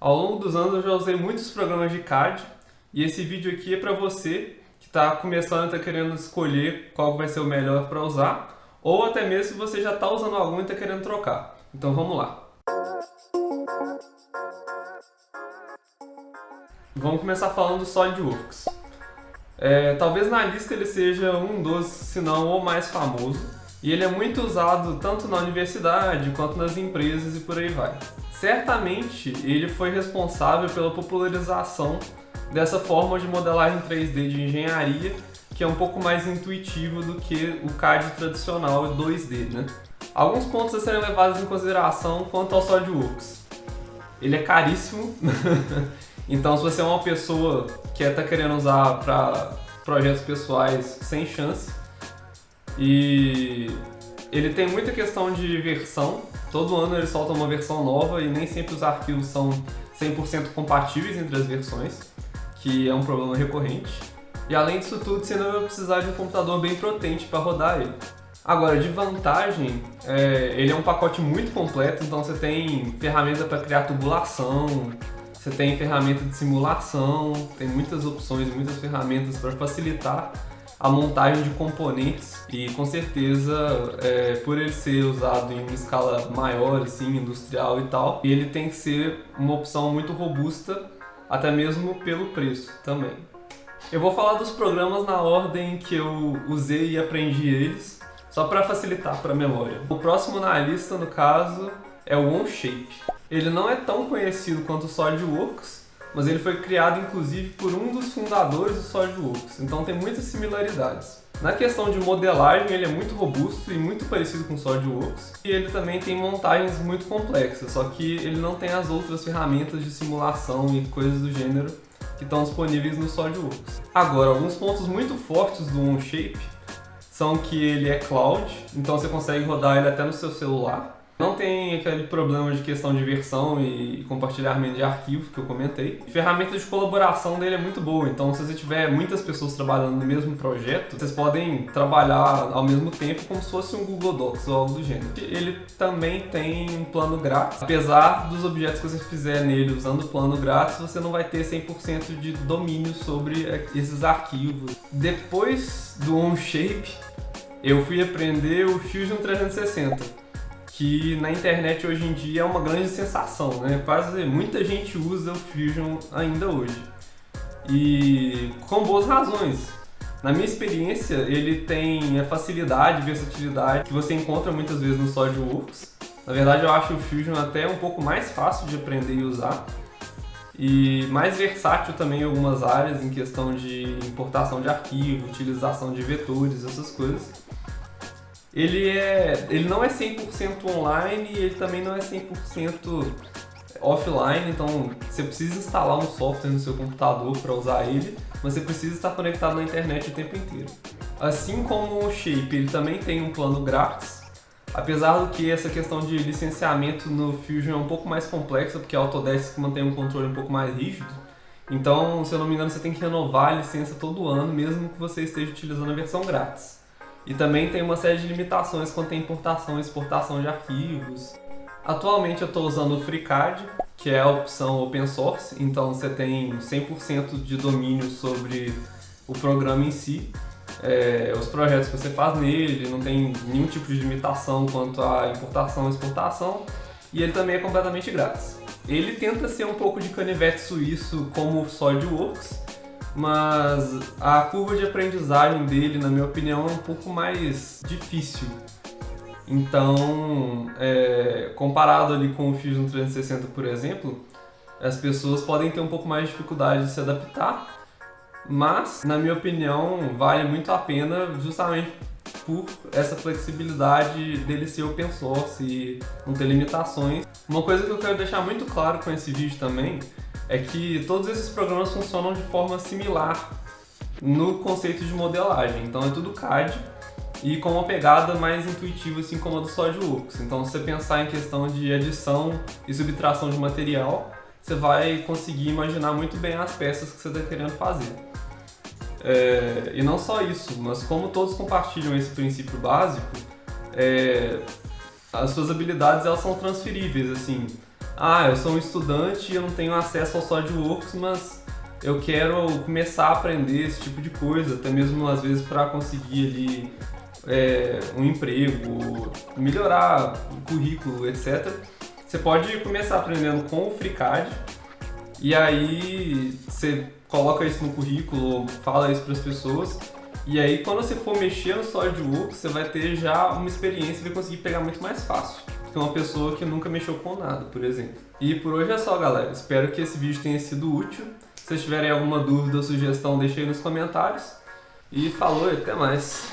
Ao longo dos anos eu já usei muitos programas de CAD e esse vídeo aqui é para você que está começando e está querendo escolher qual vai ser o melhor para usar, ou até mesmo se você já está usando algum e está querendo trocar. Então vamos lá. Vamos começar falando do SolidWorks. Talvez na lista ele seja um dos, se não o mais famoso, e ele é muito usado tanto na universidade quanto nas empresas e por aí vai. Certamente ele foi responsável pela popularização dessa forma de modelagem 3D de engenharia, que é um pouco mais intuitivo do que o CAD tradicional 2D, né? Alguns pontos a serem levados em consideração quanto ao SolidWorks. Ele é caríssimo, então se você é uma pessoa que está querendo usar para projetos pessoais, sem chance. E ele tem muita questão de versão, todo ano ele solta uma versão nova e nem sempre os arquivos são 100% compatíveis entre as versões, que é um problema recorrente. E além disso tudo, você ainda vai precisar de um computador bem potente para rodar ele. Agora, de vantagem, ele é um pacote muito completo, então você tem ferramenta para criar tubulação, você tem ferramenta de simulação, tem muitas opções, muitas ferramentas para facilitar a montagem de componentes e com certeza, por ele ser usado em uma escala maior, assim, industrial e tal, ele tem que ser uma opção muito robusta, até mesmo pelo preço também. Eu vou falar dos programas na ordem que eu usei e aprendi eles, só para facilitar para a memória. O próximo na lista, no caso, é o Onshape. Ele não é tão conhecido quanto o SolidWorks, mas ele foi criado inclusive por um dos fundadores do SolidWorks, então tem muitas similaridades. Na questão de modelagem, ele é muito robusto e muito parecido com o SolidWorks, e ele também tem montagens muito complexas, só que ele não tem as outras ferramentas de simulação e coisas do gênero que estão disponíveis no SolidWorks. Agora, alguns pontos muito fortes do Onshape são que ele é cloud, então você consegue rodar ele até no seu celular. Não tem aquele problema de questão de versão e compartilhamento de arquivo que eu comentei. A ferramenta de colaboração dele é muito boa, então se você tiver muitas pessoas trabalhando no mesmo projeto, vocês podem trabalhar ao mesmo tempo como se fosse um Google Docs ou algo do gênero. Ele também tem um plano grátis. Apesar dos objetos que você fizer nele usando o plano grátis, você não vai ter 100% de domínio sobre esses arquivos. Depois do Onshape, eu fui aprender o Fusion 360. Que na internet hoje em dia é uma grande sensação, né? Quase muita gente usa o Fusion ainda hoje. E com boas razões. Na minha experiência, ele tem a facilidade e versatilidade que você encontra muitas vezes no SolidWorks. Na verdade, eu acho o Fusion até um pouco mais fácil de aprender e usar. E mais versátil também em algumas áreas, em questão de importação de arquivo, utilização de vetores, essas coisas. Ele não é 100% online e ele também não é 100% offline, então você precisa instalar um software no seu computador para usar ele, mas você precisa estar conectado na internet o tempo inteiro. Assim como o Onshape, ele também tem um plano grátis, apesar do que essa questão de licenciamento no Fusion é um pouco mais complexa, porque a Autodesk mantém um controle um pouco mais rígido, então, se eu não me engano, você tem que renovar a licença todo ano, mesmo que você esteja utilizando a versão grátis. E também tem uma série de limitações quanto à importação e exportação de arquivos. Atualmente eu estou usando o FreeCAD, que é a opção open source, então você tem 100% de domínio sobre o programa em si, os projetos que você faz nele, não tem nenhum tipo de limitação quanto à importação e exportação, e ele também é completamente grátis. Ele tenta ser um pouco de canivete suíço como o SolidWorks, mas a curva de aprendizagem dele, na minha opinião, é um pouco mais difícil. Então, comparado ali com o Fusion 360, por exemplo, as pessoas podem ter um pouco mais de dificuldade de se adaptar, mas, na minha opinião, vale muito a pena justamente por essa flexibilidade dele ser open source e não ter limitações. Uma coisa que eu quero deixar muito claro com esse vídeo também é que todos esses programas funcionam de forma similar no conceito de modelagem. Então é tudo CAD e com uma pegada mais intuitiva, assim como a do SolidWorks. Então se você pensar em questão de adição e subtração de material, você vai conseguir imaginar muito bem as peças que você está querendo fazer. E não só isso, mas como todos compartilham esse princípio básico, as suas habilidades elas são transferíveis, assim. Ah, eu sou um estudante e eu não tenho acesso ao SolidWorks, mas eu quero começar a aprender esse tipo de coisa, até mesmo às vezes para conseguir ali um emprego, melhorar o currículo, etc. Você pode começar aprendendo com o FreeCAD e aí você coloca isso no currículo, fala isso para as pessoas. E aí, quando você for mexer no SolidWorks, você vai ter já uma experiência e vai conseguir pegar muito mais fácil que uma pessoa que nunca mexeu com nada, por exemplo. E por hoje é só, galera. Espero que esse vídeo tenha sido útil. Se vocês tiverem alguma dúvida ou sugestão, deixe aí nos comentários. E falou e até mais!